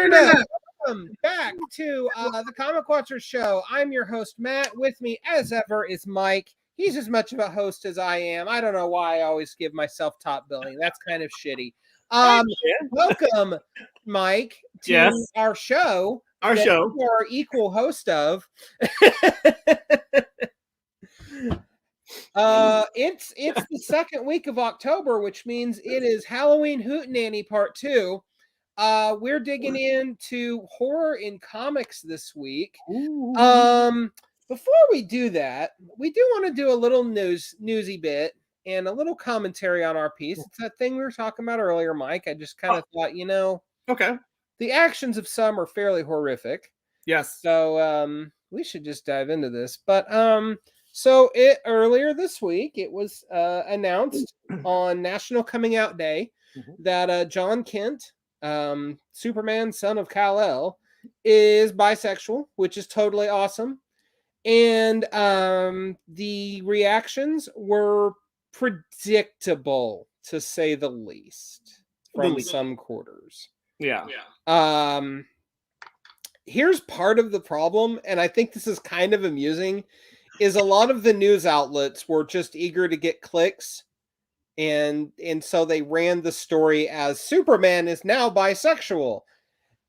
Internet. Welcome back to the Comic Watchers Show. I'm your host, Matt. With me, as ever, is Mike. He's as much of a host as I am. I don't know why I always give myself top billing. That's kind of shitty. Welcome, Mike, to our show. You are equal host of. It's the second week of October, which means it is Halloween Hootenanny Part 2. We're digging into horror in comics this week. Before we do that, we do want to do a little newsy bit and a little commentary on our piece. It's that thing we were talking about earlier, Mike. I just kind of thought, the actions of some are fairly horrific. Yes. So we should just dive into this. But so earlier this week, it was announced on National Coming Out Day that John Kent, Superman, son of Kal-El, is bisexual, which is totally awesome. And the reactions were predictable, to say the least, from some quarters. Yeah. Here's part of the problem, and I think this is kind of amusing, is a lot of the news outlets were just eager to get clicks. And so they ran the story as Superman is now bisexual.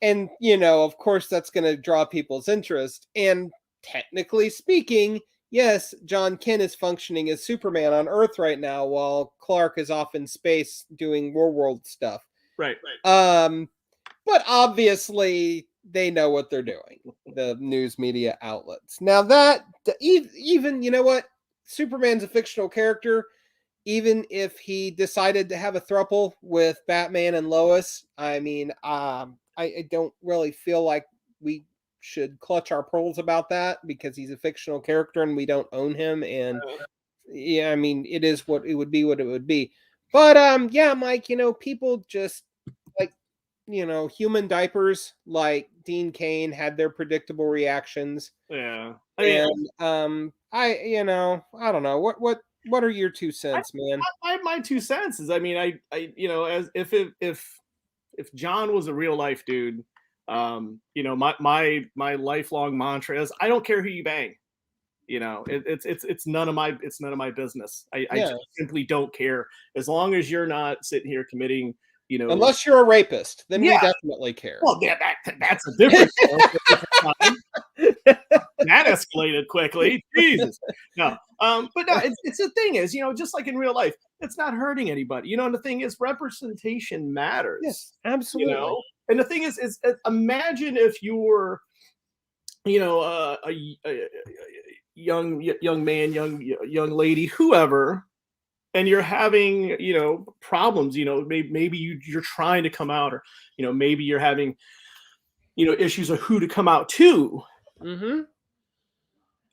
And, of course, that's going to draw people's interest. And technically speaking, yes, John Kent is functioning as Superman on Earth right now while Clark is off in space doing War World stuff. Right. But obviously, they know what they're doing, the news media outlets. Now that, even, you know what? Superman's a fictional character. Even if he decided to have a throuple with Batman and Lois, I mean, I don't really feel like we should clutch our pearls about that because he's a fictional character and we don't own him. And yeah, I mean, it is what it would be. But yeah, Mike, people just like, human diapers like Dean Cain had their predictable reactions. Yeah. And I don't know what are your 2 cents, man? My 2 cents is, I mean, as if John was a real life dude, my lifelong mantra is I don't care who you bang. It's none of my business. I just simply don't care as long as you're not sitting here committing. Unless you're a rapist, then we definitely care. Well, yeah, that's a different story. That escalated quickly. Jesus. No. But no, it's the thing is, just like in real life, it's not hurting anybody. And the thing is, representation matters. Yes, absolutely. And the thing is imagine if you were, a young man, young lady, whoever, and you're having, problems, maybe you're trying to come out, or, maybe you're having, issues of who to come out to. Mm-hmm.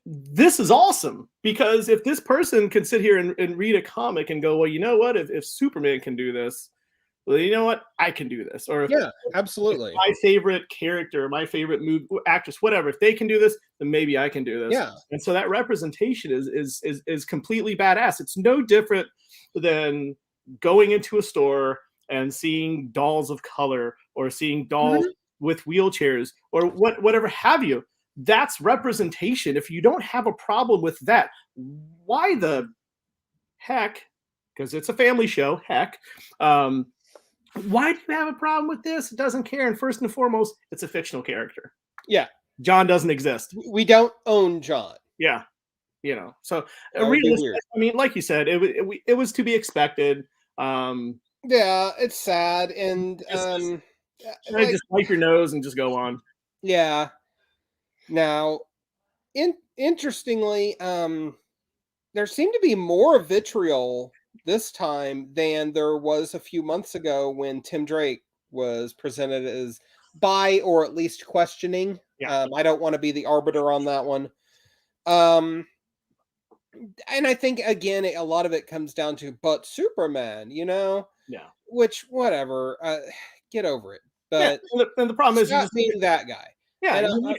This is awesome, because if this person can sit here and read a comic and go, well, you know what, if Superman can do this, well, you know what, I can do this. Or absolutely. If my favorite character, my favorite movie actress, whatever, if they can do this, then maybe I can do this. Yeah. And so that representation is completely badass. It's no different than going into a store and seeing dolls of color, or seeing dolls with wheelchairs, or whatever have you. That's representation. If you don't have a problem with that, why the heck, because it's a family show, why do you have a problem with this? It doesn't care. And first and foremost, it's a fictional character. Yeah. John doesn't exist. We don't own John. Yeah. So realistically, I mean, like you said, it was to be expected. Yeah, it's sad. And just wipe your nose and just go on. Yeah. Now, interestingly, there seemed to be more vitriol this time than there was a few months ago when Tim Drake was presented as bi, or at least questioning. Yeah. I don't want to be the arbiter on that one. And I think, again, a lot of it comes down to, but Superman, Yeah. Which, whatever, get over it. But and the problem is, not being that guy. Yeah, and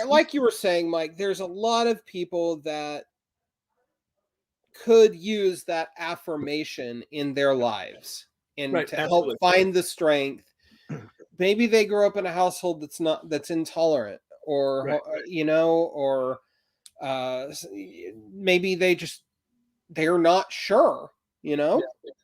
like you were saying, Mike, there's a lot of people that could use that affirmation in their lives and to help find the strength maybe they grow up in a household that's intolerant, or Right. or maybe they're not sure, Hell,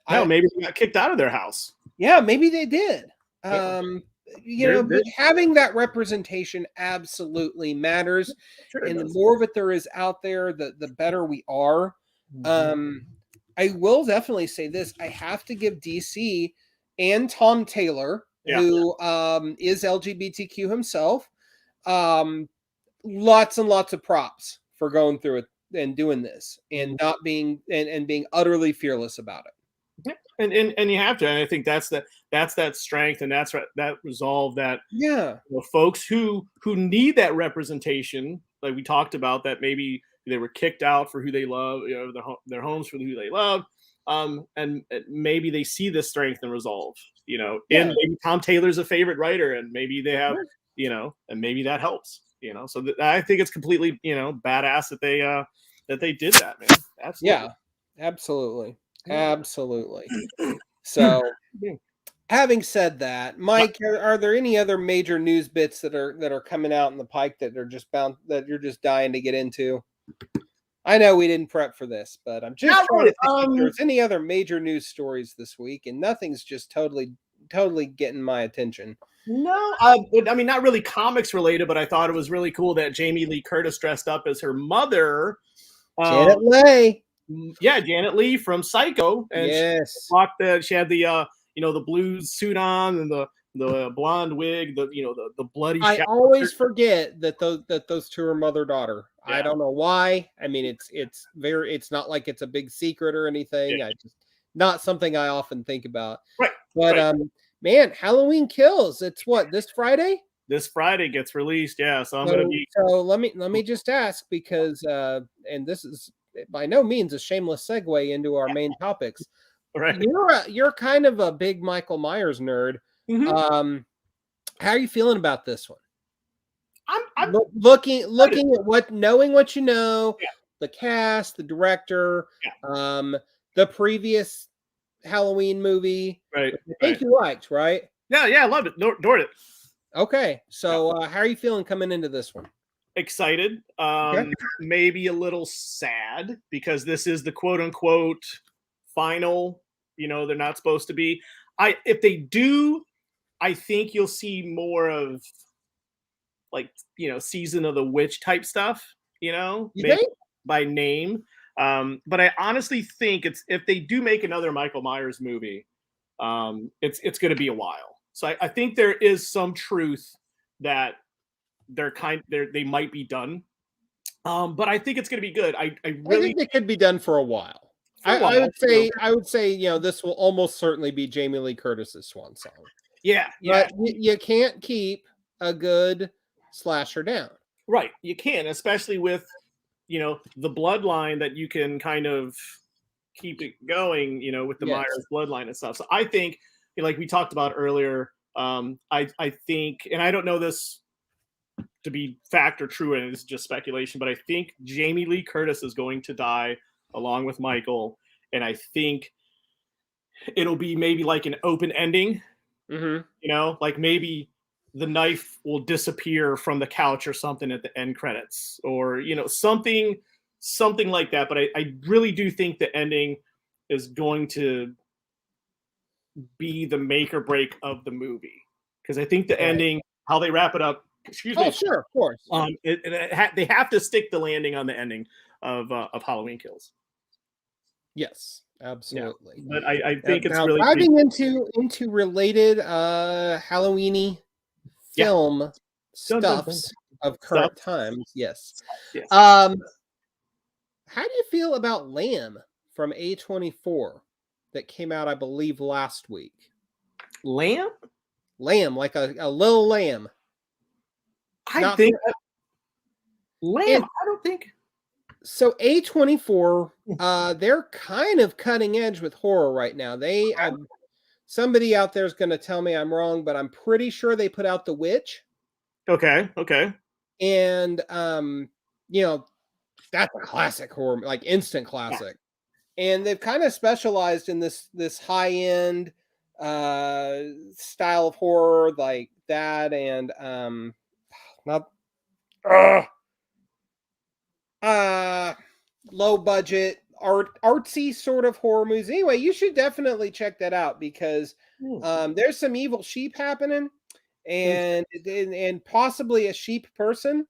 I maybe they got kicked out of their house. yeah, maybe they did. Yeah. But having that representation absolutely matters. Sure it And the does. more of it there is out there, the better we are. I will definitely say this. I have to give DC and Tom Taylor, Yeah. who is LGBTQ himself, lots and lots of props for going through it and doing this and not being and being utterly fearless about it. Yeah. And you have to. And I think that's that strength, and that's that resolve that Yeah. folks who need that representation, like we talked about, that maybe they were kicked out for who they love, their homes for who they love, and maybe they see this strength and resolve, Yeah. and maybe Tom Taylor's a favorite writer, and maybe they have, and maybe that helps, so I think it's completely, badass that they did that, man. Absolutely. Yeah, absolutely. Absolutely. So, having said that, Mike, are there any other major news bits that are coming out in the pike that that you're just dying to get into? I know we didn't prep for this, but I'm just trying to think if there's any other major news stories this week, and nothing's just totally getting my attention. No, I mean, not really comics related, but I thought it was really cool that Jamie Lee Curtis dressed up as her mother. Janet Leigh. Yeah, Janet Leigh from Psycho, and yes, she had the the blue suit on and the blonde wig, the bloody. I always forget that those two are mother daughter. Yeah. I don't know why. I mean, it's not like it's a big secret or anything. Yeah. I just not something I often think about. Right. But man, Halloween Kills. It's what, this Friday? This Friday gets released. Yeah, so I'm gonna be. So let me just ask, because and this is by no means a shameless segue into our main topics. Right. You're kind of a big Michael Myers nerd. Mm-hmm. How are you feeling about this one? I'm looking at knowing what you know, yeah. The cast, the director, yeah. The previous Halloween movie. Right. I think you liked, right? Yeah, I loved it. Adored it. Okay, so how are you feeling coming into this one? Excited, maybe a little sad, because this is the quote unquote final. They're not supposed to be. If they do, I think you'll see more of like Season of the Witch type stuff. You maybe think? By name. But I honestly think if they do make another Michael Myers movie, it's going to be a while. So I think there is some truth that they might be done. But I think it's going to be good. I really think they could be done for a while. I would say this will almost certainly be Jamie Lee Curtis's swan song. Yeah. But you can't keep a good slasher down. Right. You can, especially with the bloodline that you can kind of keep it going, with the Myers bloodline and stuff. So I think, like we talked about earlier, I think, and I don't know this to be fact or true, and it's just speculation, but I think Jamie Lee Curtis is going to die along with Michael, and I think it'll be maybe like an open ending. Like maybe the knife will disappear from the couch or something at the end credits, or something like that. But I really do think the ending is going to be the make or break of the movie, because I think the ending, how they wrap it up. Excuse me. Oh, sure, of course. They have to stick the landing on the ending of Halloween Kills. Yes, absolutely. Yeah. But I think it's now, really diving into related Halloweeny film stuffs of current times. Yes. How do you feel about Lamb from A24 that came out, I believe, last week? Lamb, like a little lamb. I think Lamb. I don't think so. A24, they're kind of cutting edge with horror right now. Somebody out there is going to tell me I'm wrong, but I'm pretty sure they put out The Witch. Okay. And that's a classic horror, like instant classic. Yeah. And they've kind of specialized in this high end style of horror like that, and not uh, low budget artsy sort of horror movies. Anyway, you should definitely check that out because there's some evil sheep happening, and possibly a sheep person,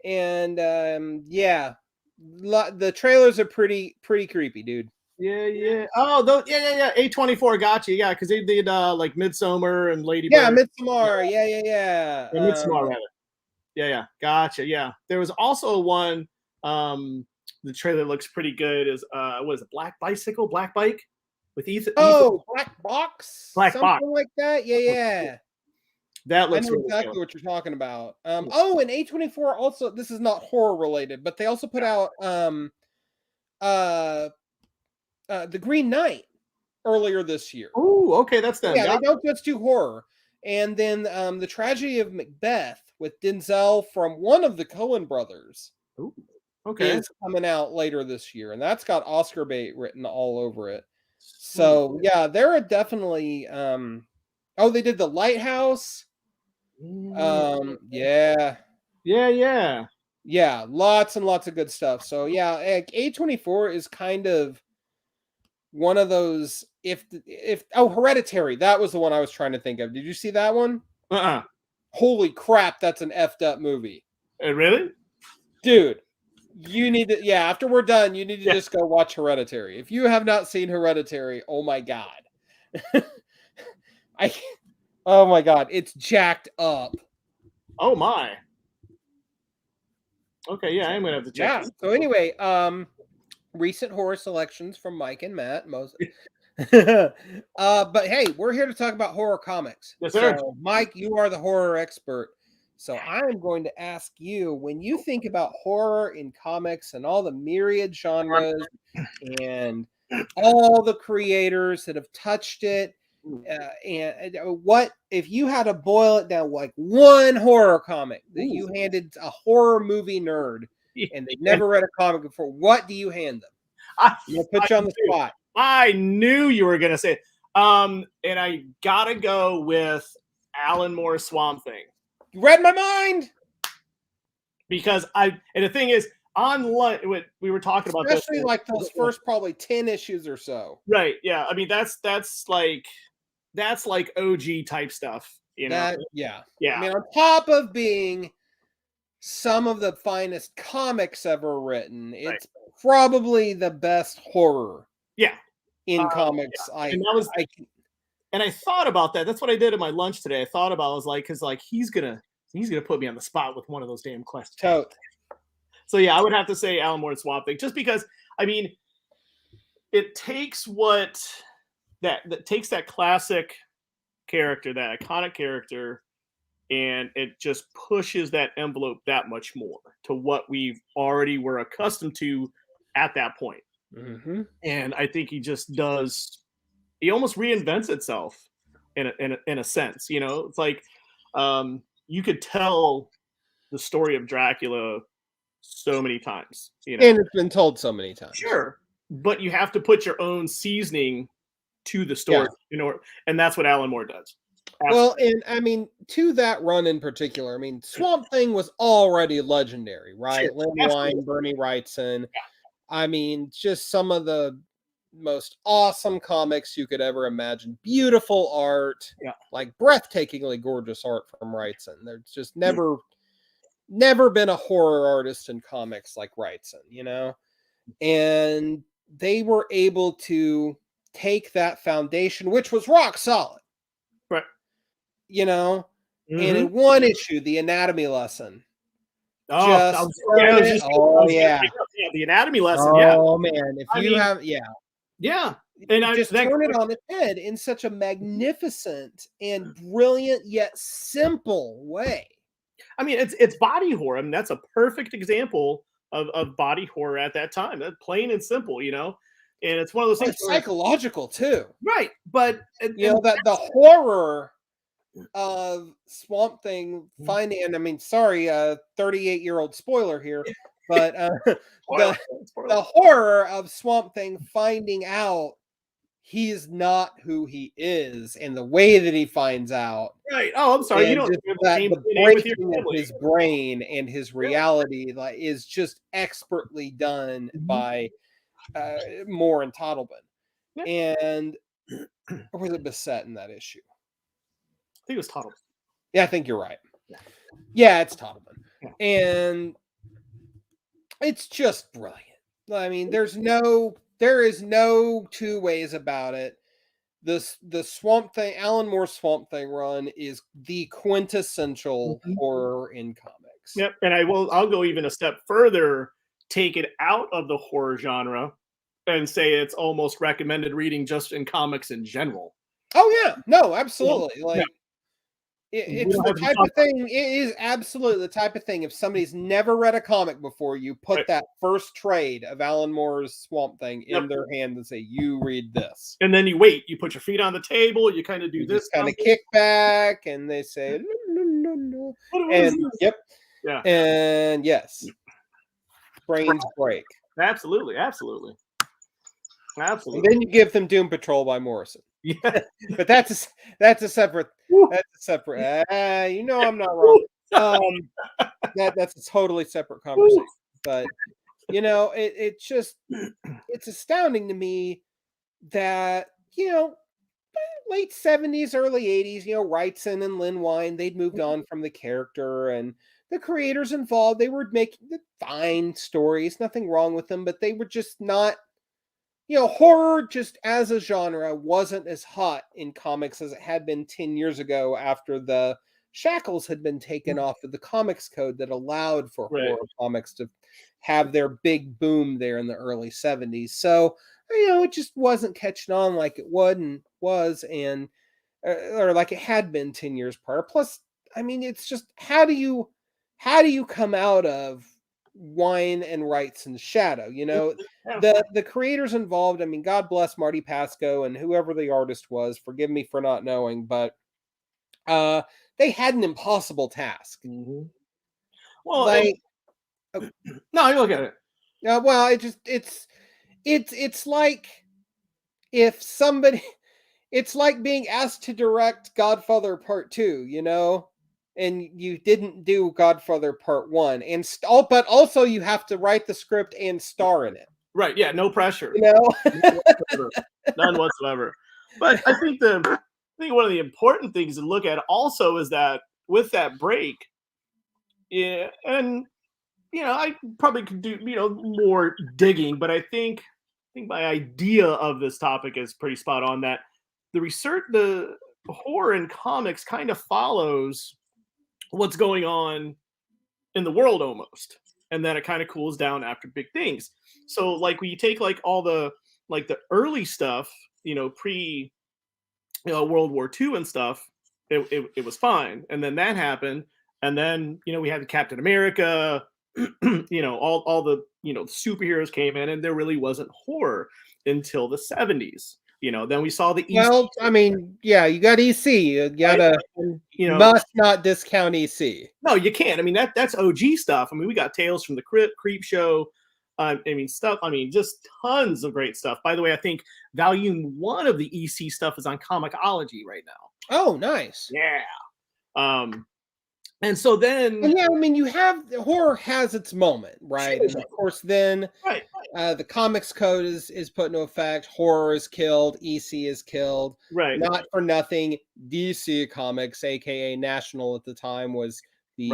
and yeah, the trailers are pretty creepy, dude. Yeah. Oh, yeah. A24 got you. Yeah, because they did like Midsummer and Lady Yeah, Bird. Midsommar. Yeah, Midsommar rather. Yeah. Gotcha. Yeah. There was also one. The trailer looks pretty good. Is what is it? Black Bike with Ethan. Oh, Black Box, Black something Box. like that. Yeah. That I looks know really exactly cool. what you're talking about. Oh, and A24 also. This is not horror related, but they also put out uh, the Green Knight earlier this year. Oh, okay, that's them. Yeah, they don't just do horror. And then the Tragedy of Macbeth with Denzel from one of the Coen brothers. Ooh, okay. Is coming out later this year, and that's got Oscar bait written all over it. So yeah, there are definitely oh, they did The Lighthouse. Yeah. Yeah. Lots and lots of good stuff. So yeah, A24 is kind of one of those if Hereditary, that was the one I was trying to think of. Did you see that one? Holy crap, that's an effed up movie. Really? Dude, you need to, yeah, after we're done, you need to just go watch Hereditary. If you have not seen Hereditary, oh my god. Oh my god, it's jacked up. Oh my. Okay, yeah, I'm gonna have to check. Yeah. So anyway, recent horror selections from Mike and Matt. But hey, we're here to talk about horror comics. Yes, sir. So, Mike, you are the horror expert. So I'm going to ask you, when you think about horror in comics and all the myriad genres and all the creators that have touched it, and what if you had to boil it down, like one horror comic that you handed a horror movie nerd and they've never read a comic before, what do you hand them? I'm gonna put you on the spot. I knew you were gonna say it. And I gotta go with Alan Moore's Swamp Thing. You read my mind. Because and the thing is, we were talking about this, especially like those first probably 10 issues or so. Right. Yeah. I mean, that's like OG type stuff, you know? Yeah. Yeah. I mean, on top of being some of the finest comics ever written, it's probably the best horror. Yeah. In comics. Yeah. And I thought about that. That's what I did at my lunch today. I thought about, I was like, because like he's gonna put me on the spot with one of those damn questions. So yeah, I would have to say Alan Moore's Swamp Thing, just because I mean, it takes that takes that classic character, that iconic character, and it just pushes that envelope that much more to what we already were accustomed to at that point. Mm-hmm. And I think he just does. He almost reinvents itself in a sense. You know, it's like you could tell the story of Dracula so many times. You know, and it's been told so many times. Sure, but you have to put your own seasoning to the story, you know, and that's what Alan Moore does. Absolutely. Well, and I mean, to that run in particular, I mean, Swamp Thing was already legendary, right? Sure. Lynn Wein, Bernie Wrightson. Yeah. I mean, just some of the most awesome comics you could ever imagine. Beautiful art, like breathtakingly gorgeous art from Wrightson. There's just never been a horror artist in comics like Wrightson, you know? And they were able to take that foundation, which was rock solid. Right. You know? Mm-hmm. And in one issue, the anatomy lesson. Yeah, the anatomy lesson. Oh man, if you have, and just turn it on its head in such a magnificent and brilliant yet simple way. I mean, it's body horror. I mean, that's a perfect example of body horror at that time. That's plain and simple, you know. And it's one of those things. It's psychological too, right? But you know that the horror of Swamp Thing finding, and I mean, sorry, 38-year-old spoiler here, but the horror of Swamp Thing finding out he's not who he is, and the way that he finds out, Right. Oh, I'm sorry. You and don't just share the that same the DNA with your breaking of family. his brain and his reality, like, is just expertly done by Moore and Toddleben. Yeah. And or was it Bissett in that issue? I think it was Tuttle. Yeah, I think you're right. Yeah. Yeah, it's Toddleben. Yeah. And it's just brilliant. I mean, there is no two ways about it. The Swamp Thing, Alan Moore's Swamp Thing run is the quintessential horror in comics. Yep. And I'll go even a step further, take it out of the horror genre and say it's almost recommended reading just in comics in general. Oh yeah, no, absolutely. Like, it's don't the have to type talk of thing. It is absolutely the type of thing. If somebody's never read a comic before, you put Right. that first trade of Alan Moore's Swamp Thing in Yep. their hand and say, "You read this." And then you wait. You put your feet on the table. You kind of do You this just kind of kick back, and they say, "No, no, no, no." What is And this? yep, Yeah. and yes, brains break. Absolutely. Absolutely. And Absolutely. then you give them Doom Patrol by Morrison. Yeah. But that's a separate. Woo. That's a separate. You know, I'm not wrong. That's a totally separate conversation. But you know, it's astounding to me that, you know, late 70s, early 80s, you know, Wrightson and Lynn Wein, they'd moved on from the character, and the creators involved, they were making fine stories, nothing wrong with them, but they were just not, you know, horror just as a genre wasn't as hot in comics as it had been 10 years ago after the shackles had been taken off of the comics code that allowed for Right. horror comics to have their big boom there in the early 70s. So, you know, it just wasn't catching on like it would and was, and or like it had been 10 years prior. Plus, I mean, it's just how do you come out of Wine and Wrightson's shadow? You know, Yeah. the creators involved, I mean, God bless Marty Pasco and whoever the artist was, forgive me for not knowing, but they had an impossible task. Well, Like, no, you look at it. well, it's like if somebody it's like being asked to direct Godfather Part 2, you know, and you didn't do Godfather Part 1, and but also you have to write the script and star in it. Right. Yeah. No pressure. You know? None whatsoever. But I think one of the important things to look at also is that with that break, yeah, and you know, I probably could do, you know, more digging, but I think my idea of this topic is pretty spot on, that the horror in comics kind of follows what's going on in the world almost, and then it kind of cools down after big things. So like when you take like all the early stuff, you know, pre, you know, World War II and stuff, it was fine, and then that happened, and then, you know, we had the Captain America, you know, all the, you know, superheroes came in, and there really wasn't horror until the 70s. You know, then we saw the EC. Well, I mean, yeah, you got EC. You gotta, you know, must not discount EC. No, you can't. I mean, that's OG stuff. I mean, we got Tales from the Creep Show. I mean, stuff. I mean, just tons of great stuff. By the way, I think Volume 1 of the EC stuff is on Comixology right now. Oh, nice. Yeah. And so then, and yeah, I mean, you have horror has its moment, right? Sure. And of course, then right. The comics code is put into effect. Horror is killed. EC is killed. Right. Not for nothing, DC Comics, aka National at the time, was the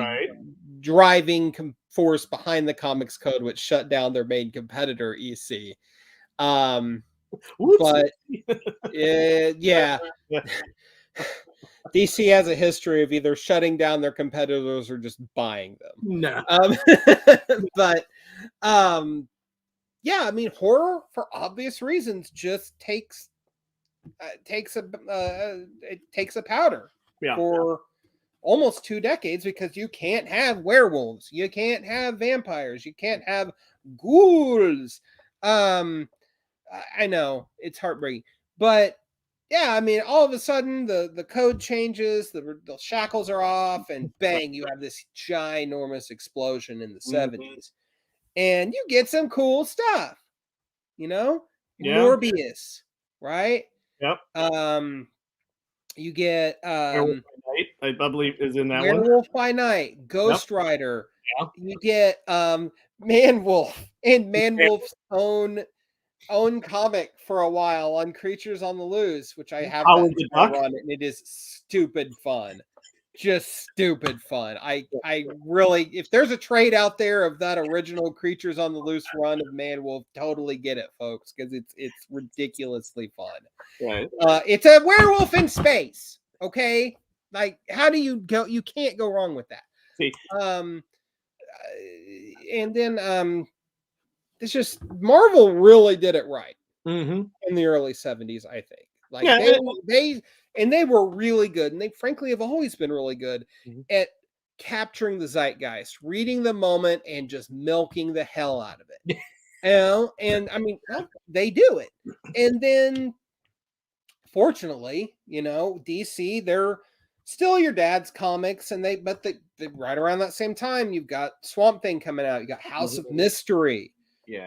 driving force behind the comics code, which shut down their main competitor, EC. But yeah. DC has a history of either shutting down their competitors or just buying them. No. But yeah, I mean, horror for obvious reasons just takes a powder for almost 2 decades, because you can't have werewolves, you can't have vampires, you can't have ghouls. I know it's heartbreaking, but yeah, I mean, all of a sudden the code changes, the shackles are off, and bang, you have this ginormous explosion in the 70s, and you get some cool stuff, you know, Morbius, right? Yep. You get Werewolf by Night, I believe, is in that one. Werewolf by Night, Ghost Rider. Yeah. You get Man Wolf and Man Wolf's own comic for a while on Creatures on the Loose, which I have Howard that the entire Duck. run, and it is stupid fun. Just stupid fun. I really, if there's a trade out there of that original Creatures on the Loose run of Man Wolf, totally get it, folks, because it's ridiculously fun. Right. It's a werewolf in space. Okay, like how do you go? You can't go wrong with that. See. And then it's just Marvel really did it right Mm-hmm. in the early 70s, I think. Like Yeah, they were really good, and they frankly have always been really good at capturing the zeitgeist, reading the moment, and just milking the hell out of it. You know, and I mean, well, they do it. And then fortunately, you know, DC, they're still your dad's comics, and they right around that same time, you've got Swamp Thing coming out, you got House of Mystery,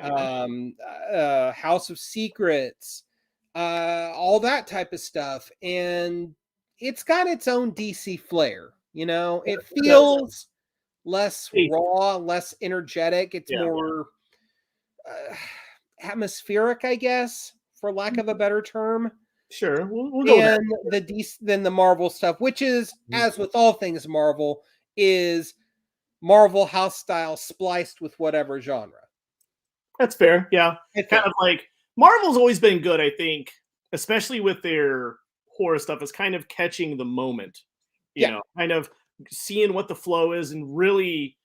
House of Secrets, all that type of stuff, and it's got its own DC flair. You know, it feels less raw, less energetic. It's more atmospheric, I guess, for lack of a better term. Sure, we'll go than the Marvel stuff, which is, as with all things Marvel, is Marvel house style spliced with whatever genre. That's fair. Yeah, it's kind of like Marvel's always been good, I think, especially with their horror stuff, is kind of catching the moment. You know, kind of seeing what the flow is, and really,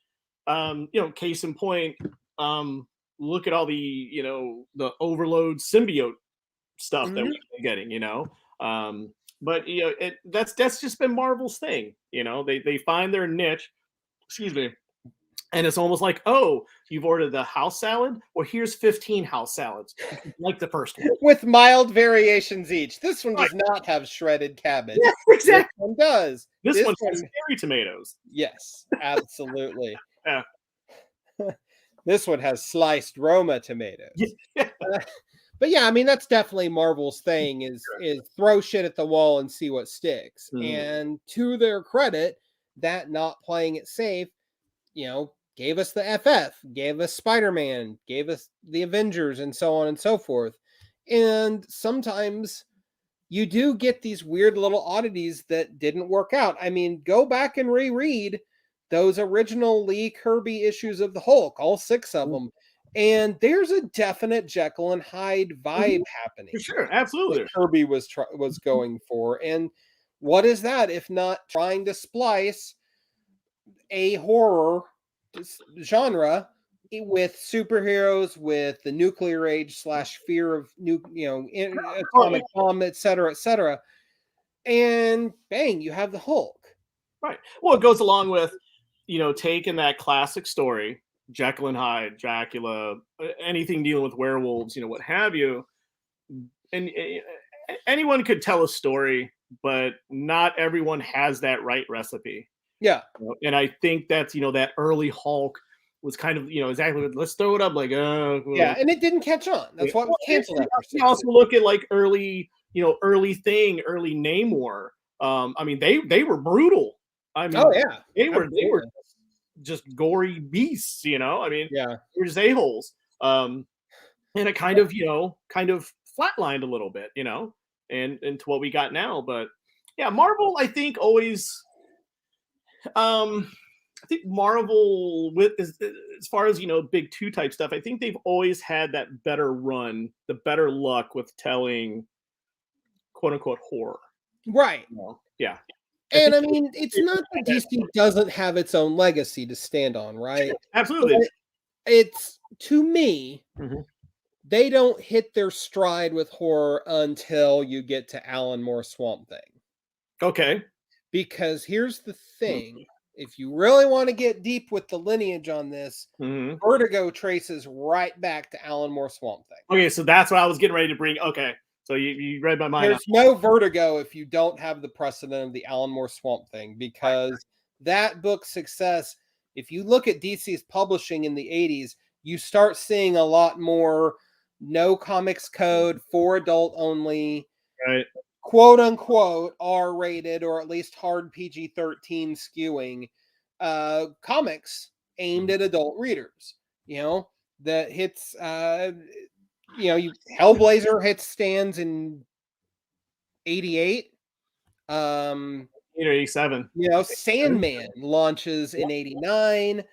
you know, case in point, look at all the the Overload symbiote stuff that we've been getting, you know. But you know, that's just been Marvel's thing. You know, they find their niche. Excuse me. And it's almost like, oh, you've ordered the house salad? Well, here's 15 house salads, like the first one. With mild variations each. This one does not have shredded cabbage. Yeah, exactly. This one does. This one has cherry tomatoes. Yes, absolutely. Yeah. This one has sliced Roma tomatoes. Yeah. But yeah, I mean, that's definitely Marvel's thing is throw shit at the wall and see what sticks. And to their credit, that not playing it safe, you know, gave us the FF, gave us Spider-Man, gave us the Avengers, and so on and so forth. And sometimes you do get these weird little oddities that didn't work out. I mean, go back and reread those original Lee Kirby issues of the Hulk, all 6 of them. And there's a definite Jekyll and Hyde vibe happening. For sure, absolutely. Kirby was going for. And what is that if not trying to splice a horror genre with superheroes, with the nuclear age / fear of atomic bomb, etc., and bang, you have the Hulk. Right. Well, it goes along with, you know, taking that classic story, Jekyll and Hyde, Dracula, anything dealing with werewolves, you know, what have you. And anyone could tell a story, but not everyone has that right recipe. Yeah. And I think that's, you know, that early Hulk was kind of, you know, exactly, let's throw it up like, yeah, and it didn't catch on. That's why it was canceled. You also look at like early Namor. I mean, they were brutal. I mean, they were just gory beasts, you know. I mean, yeah, they're just a-holes. And it kind of flatlined a little bit, you know, and to what we got now. But yeah, Marvel, I think always I think Marvel, as far as, you know, big 2 type stuff, I think they've always had that better run, the better luck with telling quote unquote horror. Right. Yeah. And I mean, it's not that DC doesn't have its own legacy to stand on, right? Sure, absolutely. But it's, to me, they don't hit their stride with horror until you get to Alan Moore Swamp Thing. Okay. Because here's the thing. If you really want to get deep with the lineage on this, Vertigo traces right back to Alan Moore Swamp Thing. Okay, so that's what I was getting ready to bring. Okay, so you read my mind. There's no Vertigo if you don't have the precedent of the Alan Moore Swamp Thing, because that book's success, if you look at DC's publishing in the 80s, you start seeing a lot more no comics code, for adult only, Right. quote unquote R-rated, or at least hard PG-13 skewing comics aimed at adult readers. You know, that hits Hellblazer hits stands in 88. 87. Sandman launches in 89.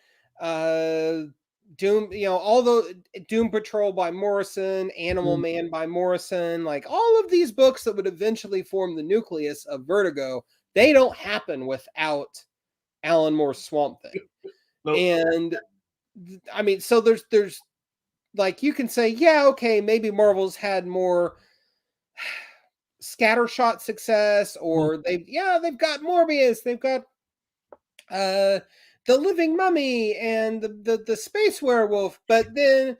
Doom, all the Doom Patrol by Morrison, Animal Man by Morrison, like all of these books that would eventually form the nucleus of Vertigo, they don't happen without Alan Moore's Swamp Thing. Nope. And I mean, so there's like, you can say, yeah, okay, maybe Marvel's had more scattershot success, or they've got Morbius, they've got the Living Mummy and the Space Werewolf, but then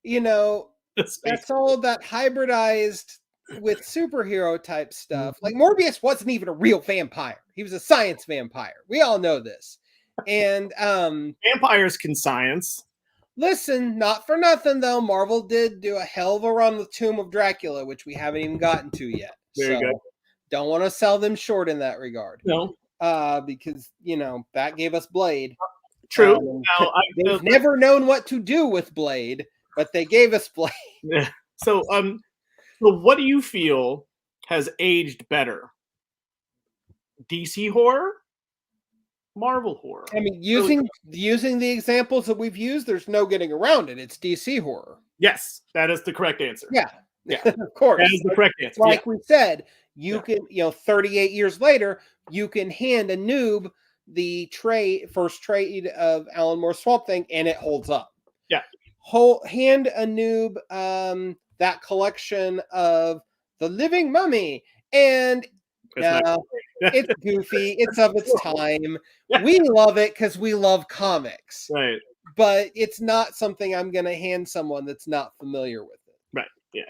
that's all that hybridized with superhero type stuff. Like, Morbius wasn't even a real vampire, he was a science vampire, we all know this. And vampires can science. Listen, not for nothing though, Marvel did do a hell of a run with Tomb of Dracula, which we haven't even gotten to yet. Very good. Don't want to sell them short in that regard. No. Because that gave us Blade. True. They've never known what to do with Blade, but they gave us Blade. Yeah. So what do you feel has aged better? DC horror? Marvel horror? I mean, using the examples that we've used, there's no getting around it. It's DC horror. Yes, that is the correct answer. Yeah. Of course. That is the correct answer. Like we said, you can, 38 years later, you can hand a noob the first trade of Alan Moore's Swamp Thing, and it holds up. Yeah. Hand a noob that collection of The Living Mummy, and it's goofy. It's of its time. Yeah. We love it because we love comics. Right. But it's not something I'm going to hand someone that's not familiar with it. Right. Yeah.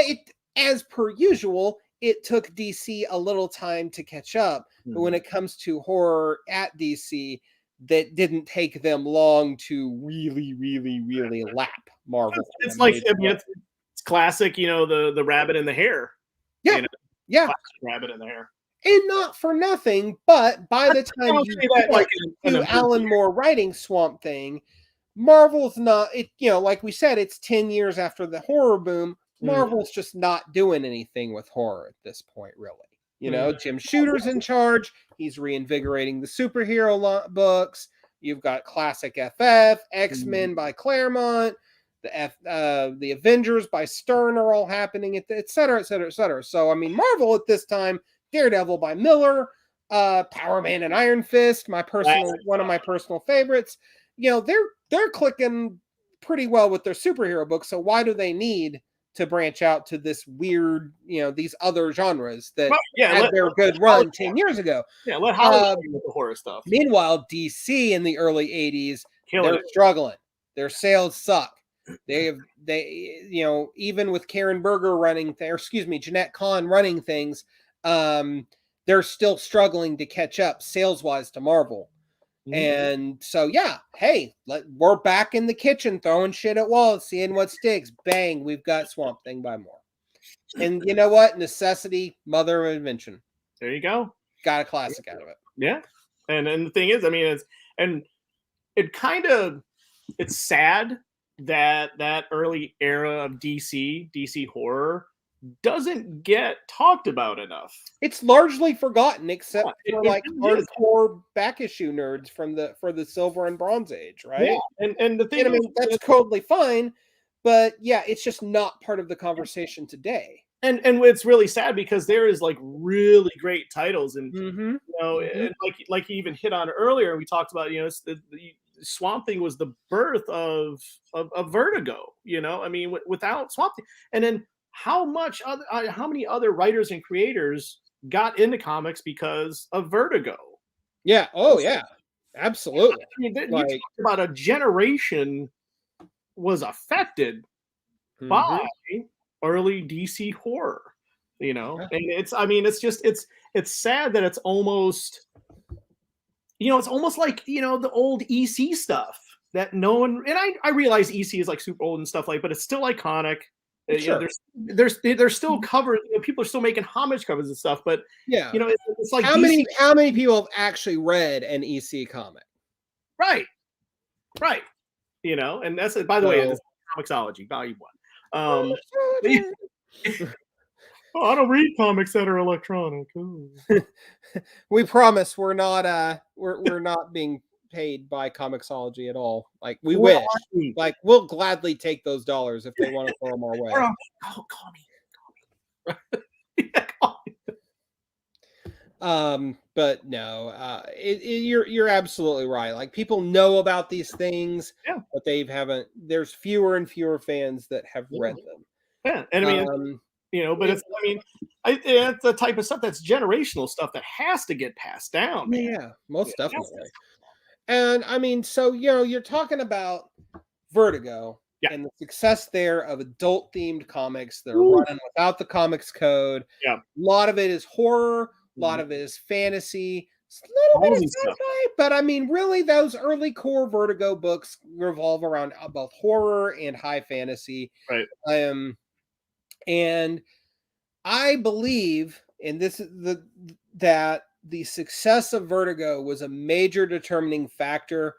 It, as per usual, it took DC a little time to catch up. But when it comes to horror at DC, that didn't take them long to really, really, really lap Marvel. It's like, it's classic, the rabbit in the hare. Yeah. Yeah. Rabbit in the hare. And not for nothing, but by the time you get to Alan Moore writing Swamp Thing, Marvel's not, like we said, it's 10 years after the horror boom. Marvel's just not doing anything with horror at this point, really. Jim Shooter's in charge. He's reinvigorating the superhero books. You've got classic FF, X-Men by Claremont, the Avengers by Stern are all happening, et cetera, et cetera, et cetera. So, I mean, Marvel at this time, Daredevil by Miller, Power Man and Iron Fist, one of my personal favorites. They're clicking pretty well with their superhero books. So why do they need to branch out to this weird, these other genres that had their good run 10 years ago? Yeah, let Hollywood with the horror stuff. Meanwhile, DC in the early 80s, they're struggling. Their sales suck. They even with Karen Berger Jeanette Kahn running things, they're still struggling to catch up sales-wise to Marvel. And so, we're back in the kitchen throwing shit at walls, seeing what sticks. Bang, we've got Swamp Thing by Moore. And you know what? Necessity, mother of invention. There you go. Got a classic out of it. Yeah. And the thing is, I mean, it's sad that early era of DC horror doesn't get talked about enough. It's largely forgotten, except for hardcore back issue nerds for the Silver and Bronze Age, right? Yeah. And the thing, that's totally fine, but it's just not part of the conversation today. And it's really sad because there is like really great titles, and and like you even hit on earlier, we talked about the Swamp Thing was the birth of Vertigo. I mean, without Swamp Thing, and then how many other writers and creators got into comics because of Vertigo? Yeah. Oh, yeah. Absolutely. I mean, you talk about a generation was affected by early DC horror, and it's sad that it's almost, it's almost like, the old EC stuff, that no one, and I realize EC is like super old and stuff like, but it's still iconic. You know, there's still covers. You know, people are still making homage covers and stuff, but Yeah. you know, it's like how many people have actually read an EC comic? Right. You know, and that's it. By the way, this is Comixology Volume 1. Oh, I don't read comics that are electronic. We promise we're not being paid by Comixology at all. Like we wish. Like we'll gladly take those dollars if they want to throw them our way. Call me. Call me. But no, you're absolutely right. Like people know about these things, but they haven't. There's fewer and fewer fans that have read them. Yeah, and I mean, you know, but it's it's the type of stuff that's generational stuff that has to get passed down. Man. Yeah, most definitely. And I mean, so you know, you're talking about Vertigo and the success there of adult themed comics that are running without the comics code. Yeah, a lot of it is horror. A lot of it is fantasy, a little bit of sci-fi, but I mean, really, those early core Vertigo books revolve around both horror and high fantasy. Right. And I believe, and this is that the success of Vertigo was a major determining factor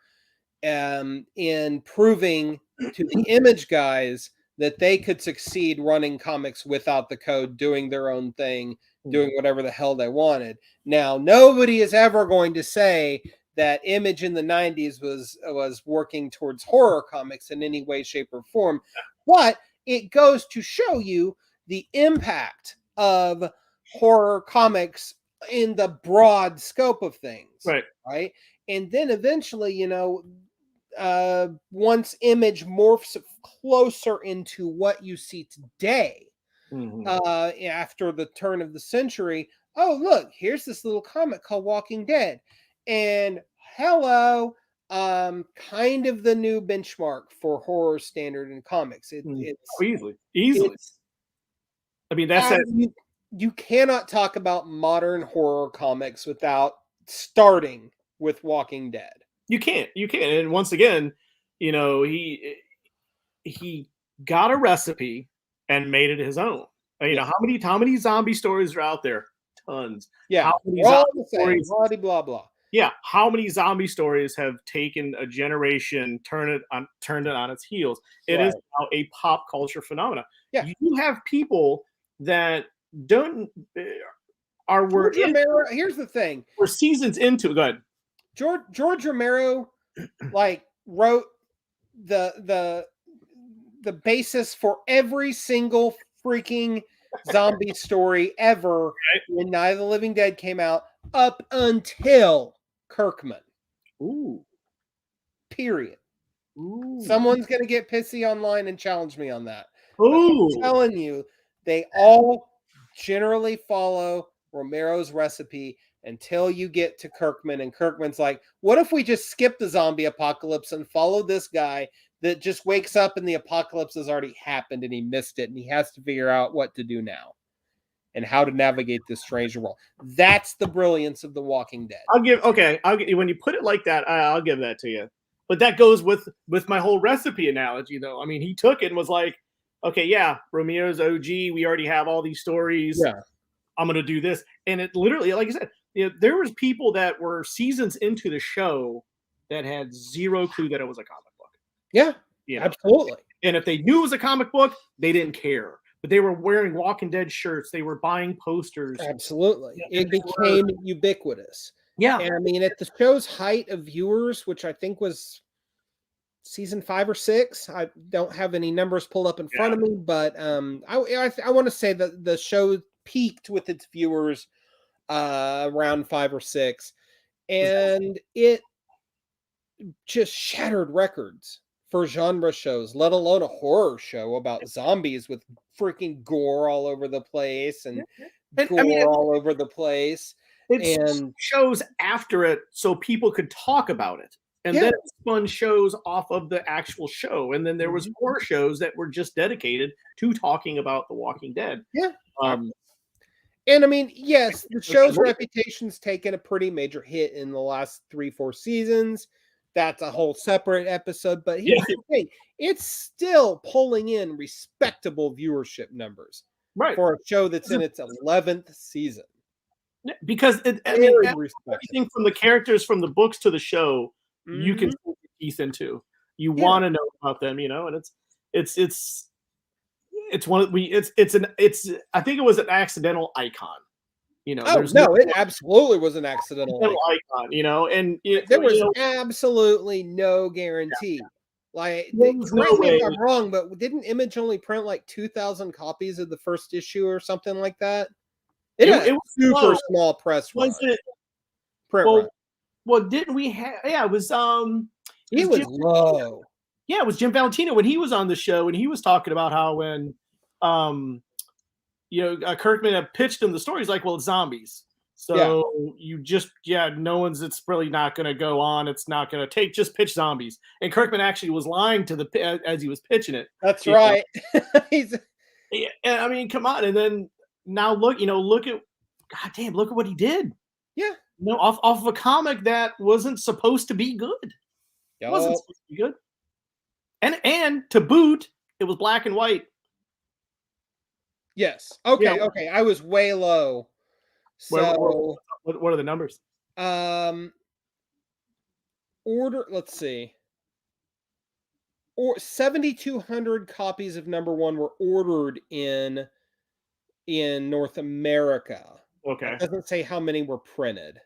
in proving to the Image guys that they could succeed running comics without the code, doing their own thing, doing whatever the hell they wanted. Now, nobody is ever going to say that Image in the 90s was working towards horror comics in any way, shape, or form, but it goes to show you the impact of horror comics in the broad scope of things. Right. And then eventually, you know, once Image morphs closer into what you see today, after the turn of the century, oh look, here's this little comic called Walking Dead, and hello, kind of the new benchmark for horror standard in comics. It's easily. I mean, that's you cannot talk about modern horror comics without starting with Walking Dead. You can't. And once again, you know, he got a recipe and made it his own. You know, how many zombie stories are out there? Tons. Yeah. How many zombie stories? Blah blah. Yeah. How many zombie stories have taken a generation, turned it on its heels? It is now a pop culture phenomenon. Yeah. You have people that don't here's the thing. We're seasons into it. Go ahead. George Romero like wrote the basis for every single freaking zombie story ever when Night of the Living Dead came out, up until Kirkman. Period. Someone's gonna get pissy online and challenge me on that. I'm telling you, they all generally follow Romero's recipe until you get to Kirkman, and Kirkman's like, what if we just skip the zombie apocalypse and follow this guy that just wakes up and the apocalypse has already happened and he missed it and he has to figure out what to do now and how to navigate this strange world. That's the brilliance of The Walking Dead. I'll give when you put it like that, I'll give that to you. But that goes with my whole recipe analogy, though. I mean, he took it and was like, okay, yeah, Romero's OG. We already have all these stories. Yeah. I'm going to do this. And it literally, like I said, you know, there was people that were seasons into the show that had zero clue that it was a comic book. Yeah, you know? Absolutely. And if they knew it was a comic book, they didn't care. But they were wearing Walking Dead shirts. They were buying posters. Absolutely. It became ubiquitous. Yeah. And I mean, at the show's height of viewers, which I think was season 5 or 6, I don't have any numbers pulled up in front of me, but I want to say that the show peaked with its viewers around 5 or 6, and it just shattered records for genre shows, let alone a horror show about zombies with freaking gore all over the place and gore all over the place. And shows after it so people could talk about it. And then it spun shows off of the actual show. And then there was more shows that were just dedicated to talking about The Walking Dead. Yeah. And I mean, yes, the show's reputation's taken a pretty major hit in the last 3-4 seasons. that's a whole separate episode. But here's the thing: it's still pulling in respectable viewership numbers for a show that's in its 11th season. Because everything from the characters from the books to the show, you can sink your teeth into. You want to know about them, and it's one of I think it was an accidental icon. It absolutely was an accidental icon, and there was absolutely no guarantee. Like, correct me if I'm wrong, but didn't Image only print like 2,000 copies of the first issue or something like that? It was super small press run. Was it? Well, didn't we have? Yeah, it was. It was low. Yeah, it was Jim Valentino when he was on the show, and he was talking about how when, Kirkman had pitched him the story. He's like, well, it's zombies. So it's really not going to go on. It's not going to just pitch zombies. And Kirkman actually was lying to as he was pitching it. That's right. I mean, come on. And then now look at what he did. Yeah. Off of a comic that wasn't supposed to be good. It wasn't supposed to be good. And to boot, it was black and white. Yes. Okay. Yeah. Okay. I was way low. So what are the numbers? Let's see. 7,200 copies of #1 were ordered in North America. Okay. It doesn't say how many were printed.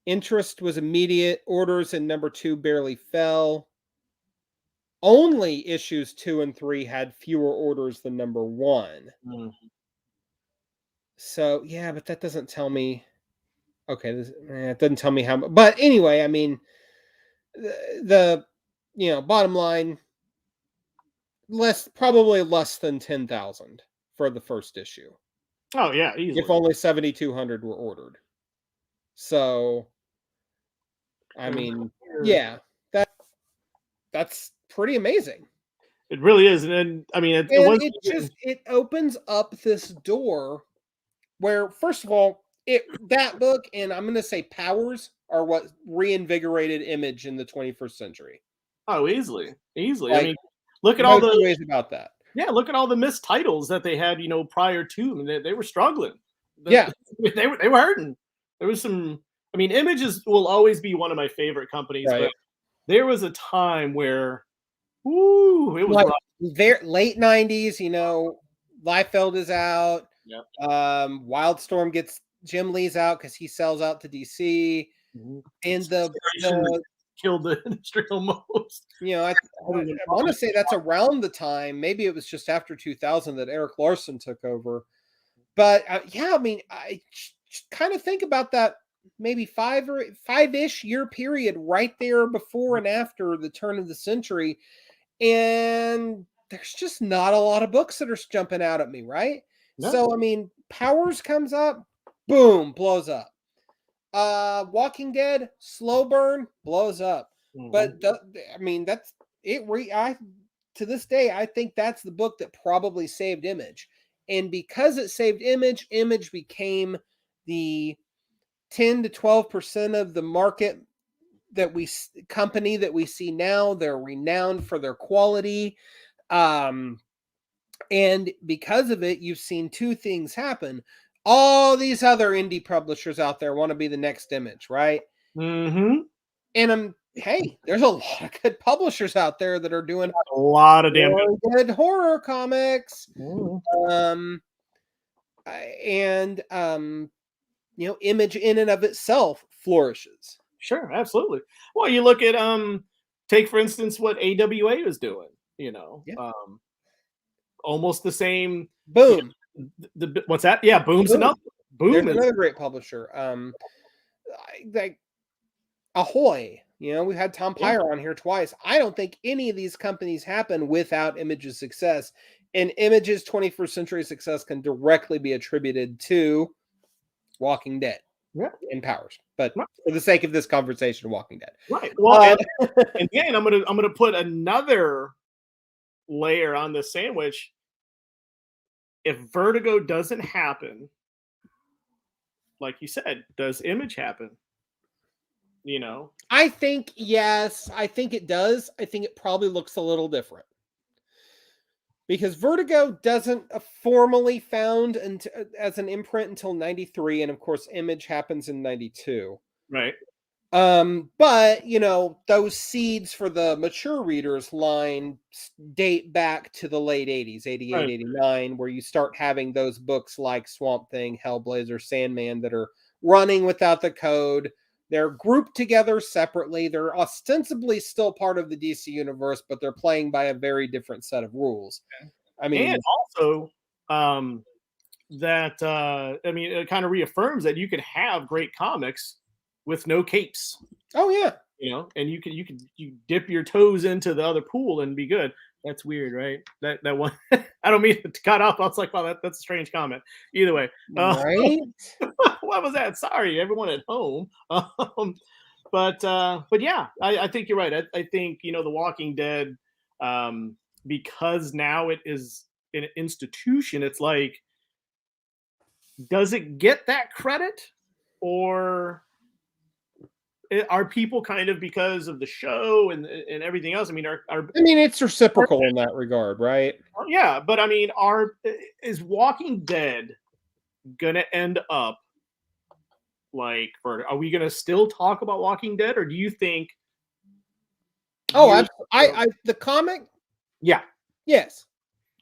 Interest was immediate. Orders in #2 barely fell. Only issues 2 and 3 had fewer orders than #1. So, yeah, but that doesn't tell me. Okay, it doesn't tell me how much. But anyway, I mean, the bottom line, probably less than 10,000 for the first issue. Oh yeah, easily. If only 7,200 were ordered. So, I mean, yeah, that's pretty amazing. It really is, and I mean, it opens up this door where, first of all, that book and I'm going to say Powers are what reinvigorated Image in the 21st century. Oh, easily. Like, I mean, look at all the ways about that. Yeah, look at all the missed titles that they had, prior to. I mean, they were struggling. They were hurting. There was some. I mean, Images will always be one of my favorite companies, right. But there was a time where, it was like late 90s. Liefeld is out. Yep. Wildstorm gets Jim Lee's out because he sells out to DC, and the killed the industry almost. I want to say that's around the time. Maybe it was just after 2000 that Eric Larson took over. But I mean, I kind of think about that maybe five-ish year period right there before and after the turn of the century, and there's just not a lot of books that are jumping out at me, right? No. So I mean, Powers comes up, boom, blows up. Walking Dead, slow burn, blows up. But I mean, that's it. To this day, I think that's the book that probably saved Image, and because it saved Image, Image became the 10 to 12% of the market company that we see now. They're renowned for their quality, and because of it, you've seen two things happen. All these other indie publishers out there want to be the next Image, right? And hey, there's a lot of good publishers out there that are doing a lot of damn good horror comics. Image in and of itself flourishes. Sure, absolutely. Well, you look at take for instance what AWA is doing. Almost the same. Boom. What's that? Yeah, Boom's another. There's another great publisher. Like Ahoy. We've had Tom Pyre on here twice. I don't think any of these companies happen without Image's success, and Image's 21st century success can directly be attributed to Walking Dead and Powers. But for the sake of this conversation, Walking Dead. Right. Well, and then I'm gonna put another layer on the sandwich. If Vertigo doesn't happen, like you said, does Image happen? You know, I think, yes, I think it does. I think it probably looks a little different. Because Vertigo doesn't formally found as an imprint until 93, and of course Image happens in 92. right? But you know, those seeds for the mature readers line date back to the late 80s, 88, Right. 89, where you start having those books like Swamp Thing, Hellblazer, Sandman that are running without the code. They're grouped together separately. They're ostensibly still part of the DC universe, but they're playing by a very different set of rules. I And mean, also, that I mean, it kind of reaffirms that you can have great comics with no capes. oh yeah. You know, and you dip your toes into the other pool and be good. That's weird, right? That one. I don't mean to cut off. I was like, wow, that's a strange comment. Either way, Right? what was that? Sorry, everyone at home. But yeah, I think you're right. I think, you know, The Walking Dead, because now it is an institution. It's like, does it get that credit, or are people kind of, because of the show and everything else? I mean, I mean, it's reciprocal in that regard, right? yeah, but I mean, is Walking Dead gonna end up like, are we gonna still talk about Walking Dead, or do you think Oh, years ago? the comic, Yeah, yes,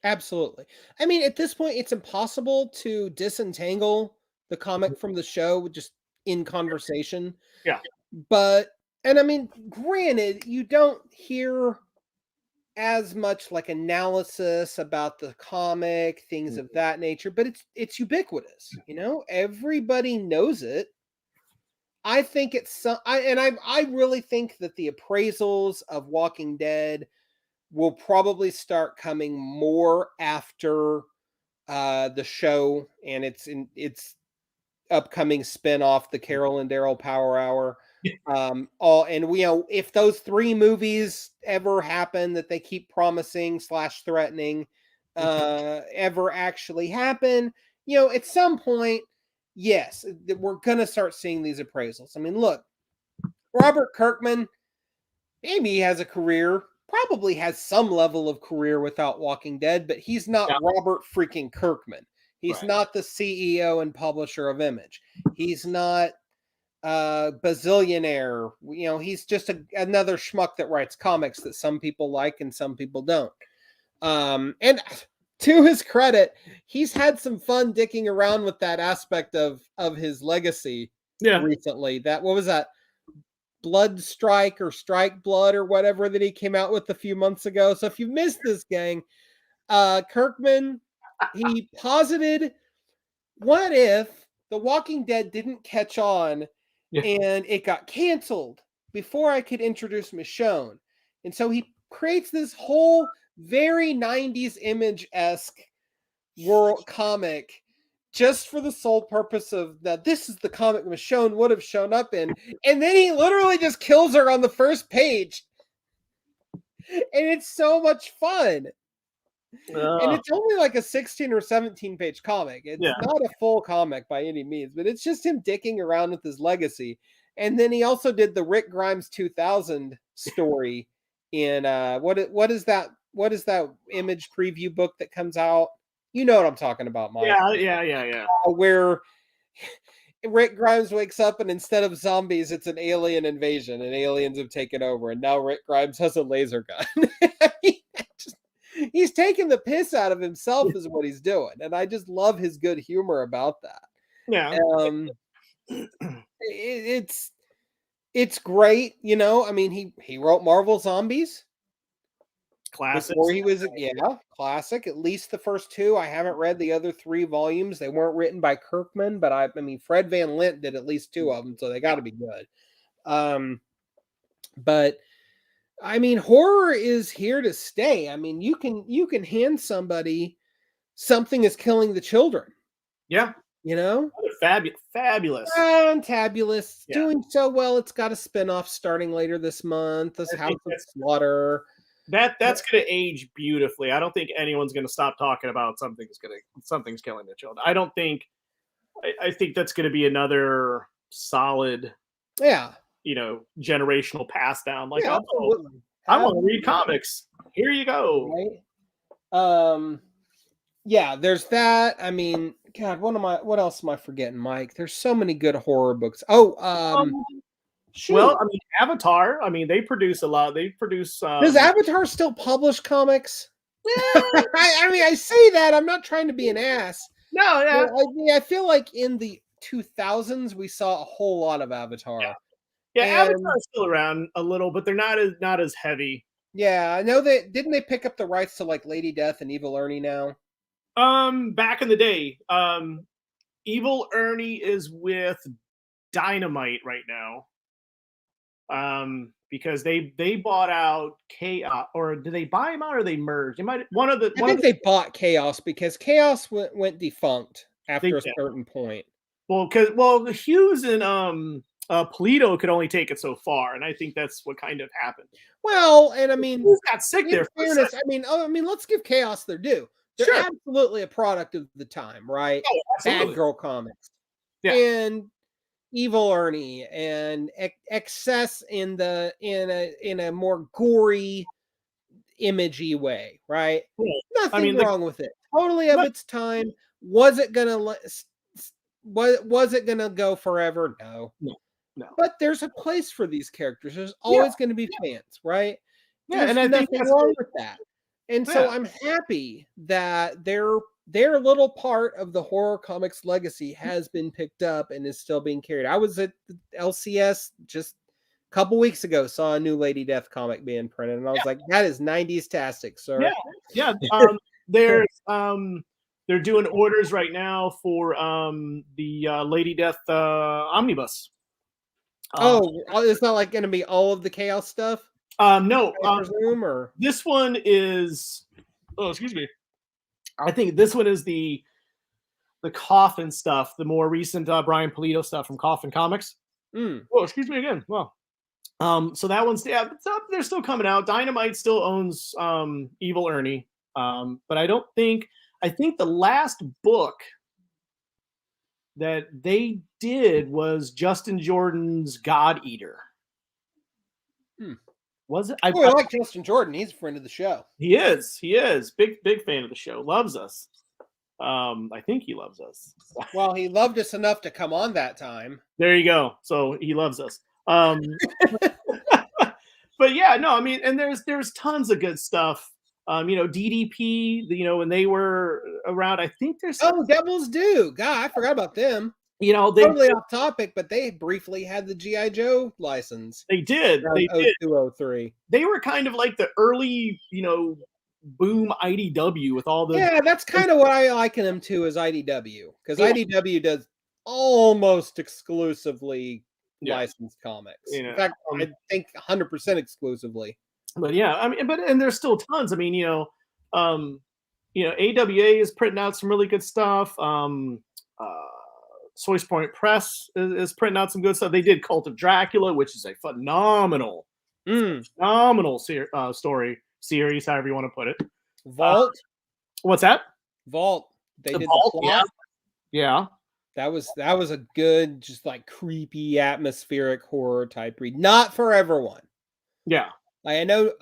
absolutely. I mean, at this point, it's impossible to disentangle the comic from the show just in conversation. yeah, But, and I mean, granted, you don't hear as much like analysis about the comic, things of that nature, but it's ubiquitous. You know, everybody knows it. I think it's some, I really think that the appraisals of Walking Dead will probably start coming more after the show and its upcoming spin-off, the Carol and Daryl Power Hour. All, and we, you know, if those 3 movies ever happen that they keep promising / threatening ever actually happen, you know, at some point, yes, we're gonna start seeing these appraisals. I mean, look, Robert Kirkman, maybe he has a career, probably has some level of career without Walking Dead, but he's not yeah, Robert freaking Kirkman. He's right. not the CEO and publisher of Image. He's not bazillionaire. You know, he's just another schmuck that writes comics that some people like and some people don't. And to his credit, he's had some fun dicking around with that aspect of his legacy Yeah, recently. That, what was that? Blood Strike or Strike Blood or whatever that he came out with a few months ago. So if you missed this, gang, Kirkman, he posited, what if The Walking Dead didn't catch on yeah, and it got canceled before I could introduce Michonne? And so he creates this whole very 90s Image-esque world comic just for the sole purpose of that this is the comic Michonne would have shown up in. And then he literally just kills her on the first page. And it's so much fun. And it's only like a 16 or 17 page comic. It's yeah. not a full comic by any means, but it's just him dicking around with his legacy. And then he also did the Rick Grimes 2000 story in what is that Image preview book that comes out? You know what I'm talking about, Mike. Yeah. Where Rick Grimes wakes up and instead of zombies, it's an alien invasion and aliens have taken over. And now Rick Grimes has a laser gun. He's taking the piss out of himself is what he's doing. And I just love his good humor about that. Yeah. It's great. You know, I mean, he wrote Marvel Zombies. Classic. Before he was, classic. At least the first 2. I haven't read the other 3 volumes. They weren't written by Kirkman, but I mean, Fred Van Lint did at least 2 of them, so they got to be good. But I mean, horror is here to stay. I mean, you can hand somebody Something is Killing the Children. Yeah. You know, Fabulous. Fantabulous, Yeah. doing so well. It's got a spinoff starting later this month. This House of Slaughter. That's going to age beautifully. I don't think anyone's going to stop talking about Something's Killing the Children. I think that's going to be another solid. Yeah. generational pass down. Like, Yeah, oh, absolutely. I want to read comics. Here you go. Right. Yeah, there's that. I mean, God, what else am I forgetting, Mike? There's so many good horror books. Oh, Um, shoot. well, I mean, Avatar. I mean, they produce a lot. They produce. Does Avatar still publish comics? I mean, I say that. I'm not trying to be an ass. No, yeah. I feel like in the 2000s we saw a whole lot of Avatar. Yeah, And Avatar's still around a little, but they're not as heavy. yeah, I know that. Didn't they pick up the rights to like Lady Death and Evil Ernie now? Back in the day, Evil Ernie is with Dynamite right now. Because they bought out Chaos, or did they buy him out, or they merged? They might I think they bought Chaos because Chaos went defunct after a did. certain point. Well, Hughes and Polito could only take it so far, and I think that's what kind of happened. Well, and I mean, Hughes got sick there. Fairness, I mean, let's give Chaos their due. They're Sure. absolutely a product of the time, right? Oh, absolutely. Bad Girl Comics, Yeah. and Evil Ernie, and excess in a more gory, imagey way, right? Yeah. Nothing wrong with it. Totally of its time. Was it gonna was it gonna go forever? No. But there's a place for these characters. There's always going to be fans, right? Yeah, There's and I think nothing that's wrong with that. And so I'm happy that their little part of the horror comics legacy has been picked up and is still being carried. I was at the LCS just a couple weeks ago, saw a new Lady Death comic being printed, and I was like, that is 90s-tastic, sir. Yeah. They're doing orders right now for the Lady Death omnibus. It's not like going to be all of the Chaos stuff? No. I presume, or this one is. Oh, excuse me. I think this one is the Coffin stuff, the more recent Brian Polito stuff from Coffin Comics. Oh, excuse me again. Well, so that one's they're still coming out. Dynamite still owns Evil Ernie, but I think the last book that they did was Justin Jordan's God Eater. Was it? I like Justin Jordan. He's a friend of the show. He is. Big fan of the show. Loves us. I think he loves us. Well, he loved us enough to come on that time. There you go. So he loves us. But yeah, no, I mean, and there's tons of good stuff. DDP, when they were around, I think there's Devil's Due. God, I forgot about them. They totally off topic, but they briefly had the G.I. Joe license. They did. They did. 0203. They were kind of like the early, boom IDW with all the. Yeah, that's kind of what I liken them to as IDW, because IDW does almost exclusively licensed comics. In fact, I think 100% exclusively. But yeah, I mean, and there's still tons. I mean, AWA is printing out some really good stuff. Source Point Press is printing out some good stuff. They did Cult of Dracula, which is a phenomenal story series, however you want to put it. Vault. What's that? Vault. They did Vault, the plot. Yeah. That was a good, just like creepy, atmospheric horror type read. Not for everyone. Yeah. I know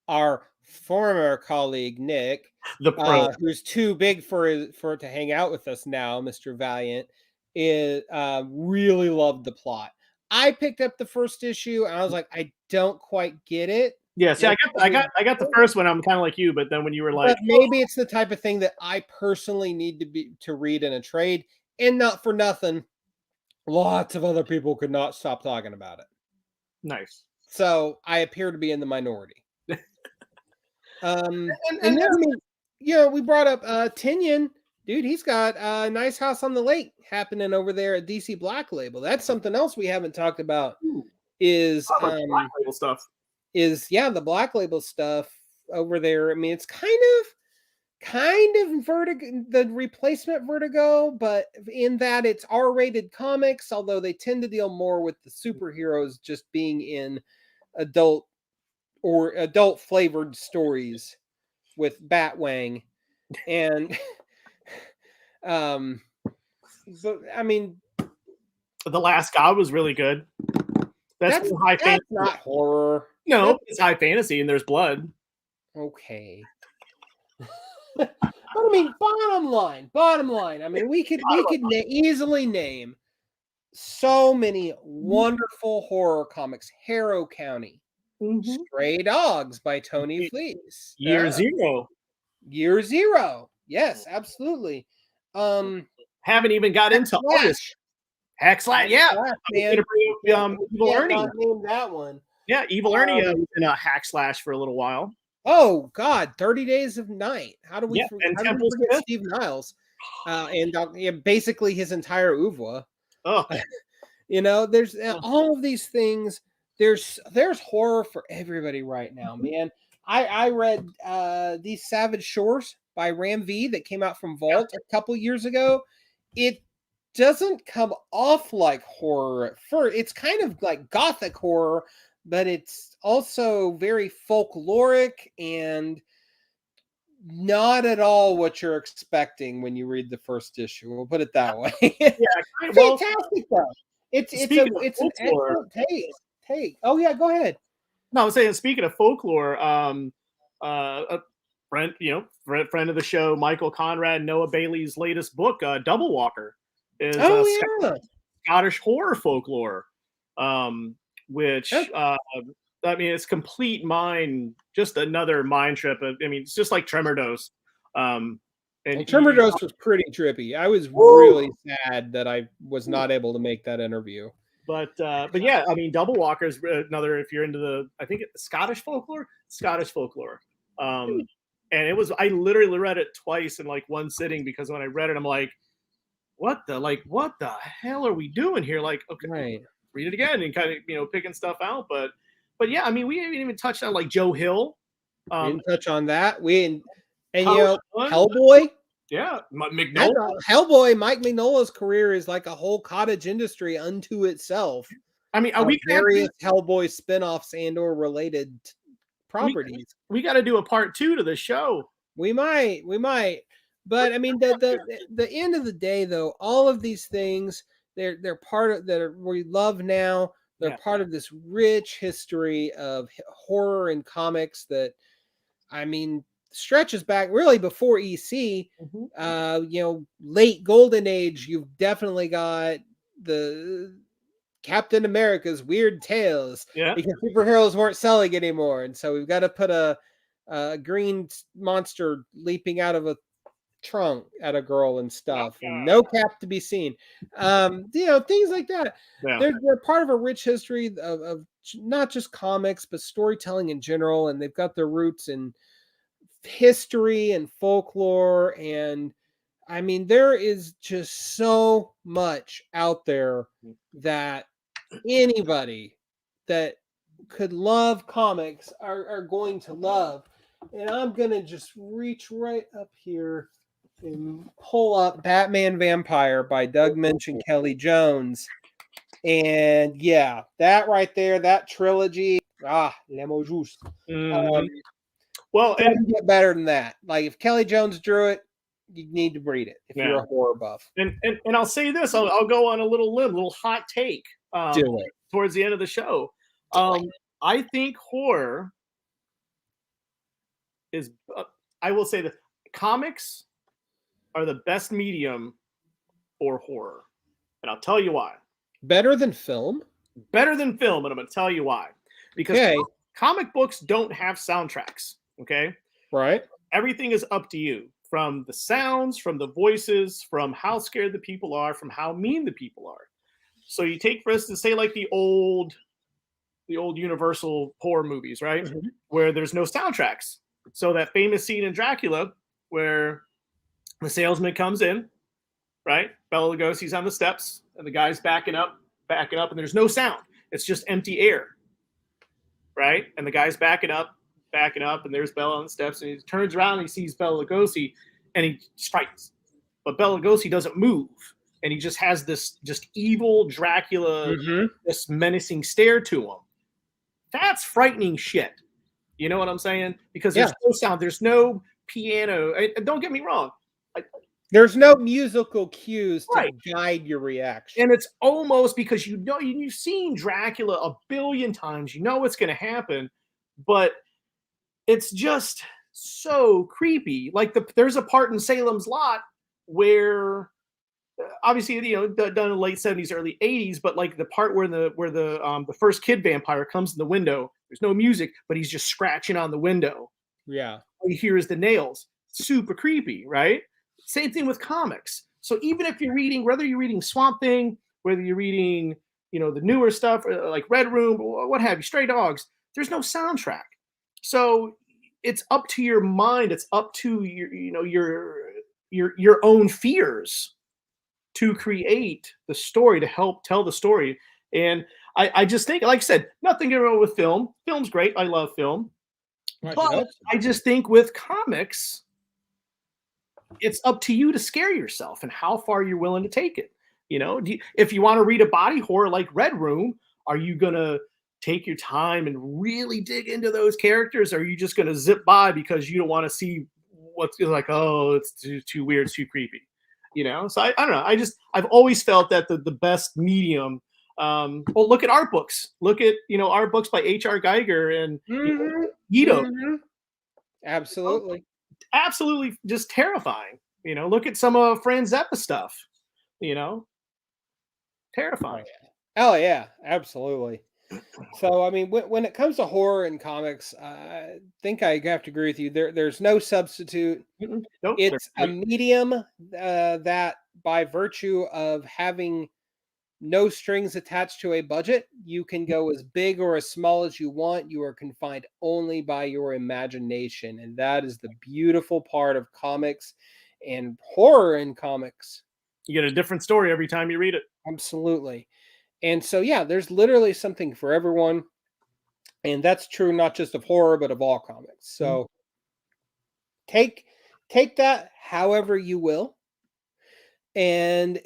our former colleague Nick, who's too big for it to hang out with us now, Mr. Valiant, is really loved the plot. I picked up the first issue and I was like, I don't quite get it. Yeah, see, I got the first one. I'm kind of like you, but then when you were like, but maybe it's the type of thing that I personally need to read in a trade, and not for nothing, lots of other people could not stop talking about it. Nice. So I appear to be in the minority. And then, I mean, we brought up Tinian. Dude, he's got a nice house on the lake happening over there at DC Black Label. That's something else we haven't talked about. Is Black Label stuff. The Black Label stuff over there. I mean, it's kind of Vertigo, the replacement Vertigo, but in that it's R-rated comics, although they tend to deal more with the superheroes just being in adult flavored stories with Batwang. And but I mean, The Last God was really good. That's high That's fantasy. not horror. No, it's high fantasy and there's blood. Okay. But I mean, bottom line. I mean, we could easily name so many wonderful horror comics. Harrow County, Stray Dogs by Tony Fleece, Year Zero. Year Zero. Yes, absolutely. Haven't even got into artists. Hackslash, yeah. Man. Evil Ernie. Name that one. Yeah, Evil Ernie was in a Hackslash for a little while. Oh God, 30 Days of Night. How do we forget Smith? Steve Niles? And basically his entire oeuvre. Oh. You know, there's all of these things. There's horror for everybody right now, man. I read These Savage Shores by Ram V that came out from Vault a couple years ago. It doesn't come off like horror at first. It's kind of like gothic horror, but it's also very folkloric and not at all what you're expecting when you read the first issue. We'll put it that way. Fantastic though. It's an excellent take. Oh yeah, go ahead. No, I was saying, speaking of folklore, a friend, friend of the show, Michael Conrad, Noah Bailey's latest book, Double Walker, is Scottish horror folklore, which I mean, it's complete just another mind trip. I mean, it's just like Tremor-Dose. And Tremor-Dose was pretty trippy. I was really sad that I was not able to make that interview. But yeah, I mean, Double Walker is another, if you're into Scottish folklore. And I literally read it twice in like one sitting, because when I read it, I'm like, what the hell are we doing here? Like, okay, read it again and kind of, picking stuff out. But yeah, I mean, we haven't even touched on like Joe Hill. We didn't touch on that. Hellboy. Yeah, Mignola. Hellboy, Mike Mignola's career is like a whole cottage industry unto itself. I mean, are we various Hellboy spin-offs and/or related properties? We got to do a part 2 to the show. We might. But I mean, the end of the day, though, all of these things, they're part of that we love now. They're part of this rich history of horror and comics that, I mean, stretches back really before EC. Late Golden Age. You've definitely got the Captain America's Weird Tales, because superheroes weren't selling anymore, and so we've got to put a green monster leaping out of a trunk at a girl and stuff, and no cap to be seen. Things like that. They're part of a rich history of not just comics but storytelling in general, and they've got their roots in history and folklore. And I mean, there is just so much out there that anybody that could love comics are going to love. And I'm gonna just reach right up here and pull up Batman Vampire by Doug Minch and Kelly Jones. And yeah, that right there, that trilogy, Lemo Juice. Well, it doesn't get better than that. Like, if Kelly Jones drew it, you need to read it if you're a horror buff. And I'll say this, I'll go on a little hot take towards the end of the show. I think horror is, I will say that comics are the best medium for horror. And I'll tell you why. Better than film? Better than film, and I'm going to tell you why. Because comic books don't have soundtracks, okay? Right. Everything is up to you. From the sounds, from the voices, from how scared the people are, from how mean the people are. So you take, for instance, say like the old Universal horror movies, right? Where there's no soundtracks. So that famous scene in Dracula where the salesman comes in, right? Bela Lugosi's on the steps, and the guy's backing up, and there's no sound. It's just empty air, right? And the guy's backing up, and there's Bela on the steps, and he turns around and he sees Bela Lugosi, and he strikes. But Bela Lugosi doesn't move, and he just has this just evil Dracula, this menacing stare to him. That's frightening shit. You know what I'm saying? Because there's no sound, there's no piano. And don't get me wrong, There's no musical cues to Right. guide your reaction. And it's almost because you've seen Dracula a billion times, you know what's going to happen, but it's just so creepy. Like there's a part in Salem's Lot where obviously done in the late 70s, early 80s, but like the part where the first kid vampire comes in the window, there's no music, but he's just scratching on the window. Yeah. All you hear is the nails. Super creepy, right? Same thing with comics. So even if you're reading, whether you're reading Swamp Thing, whether you're reading, the newer stuff like Red Room, or what have you, Stray Dogs, there's no soundtrack. So it's up to your mind. It's up to your own fears to create the story, to help tell the story. And I just think, like I said, nothing wrong with film. Film's great. I love film. But I just think with comics, it's up to you to scare yourself and how far you're willing to take it. If you want to read a body horror like Red Room, are you going to take your time and really dig into those characters? Or are you just going to zip by because you don't want to see what's like, oh, it's too weird, it's too creepy. So I don't know. I've always felt that the best medium. Well, look at art books. Look at art books by H.R. Geiger and Ito. Absolutely. Absolutely, just terrifying. Look at some of Fran Zappa stuff. Terrifying. Oh yeah, absolutely. So I mean, when it comes to horror in comics, I think I have to agree with you. There's no substitute. Nope, It's a medium that, by virtue of having no strings attached to a budget, you can go as big or as small as you want. You are confined only by your imagination, and that is the beautiful part of comics and horror in comics. You get a different story every time you read it. Absolutely. And so, yeah, there's literally something for everyone. And that's true not just of horror, but of all comics. So take that however you will. And,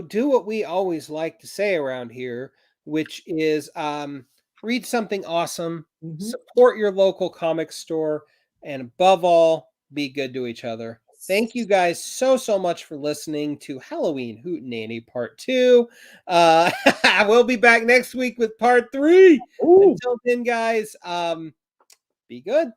do what we always like to say around here, which is read something awesome, support your local comic store, and above all, be good to each other. Thank you guys so much for listening to Halloween Hootenanny Part 2. We'll be back next week with Part 3. Ooh. Until then, guys, be good.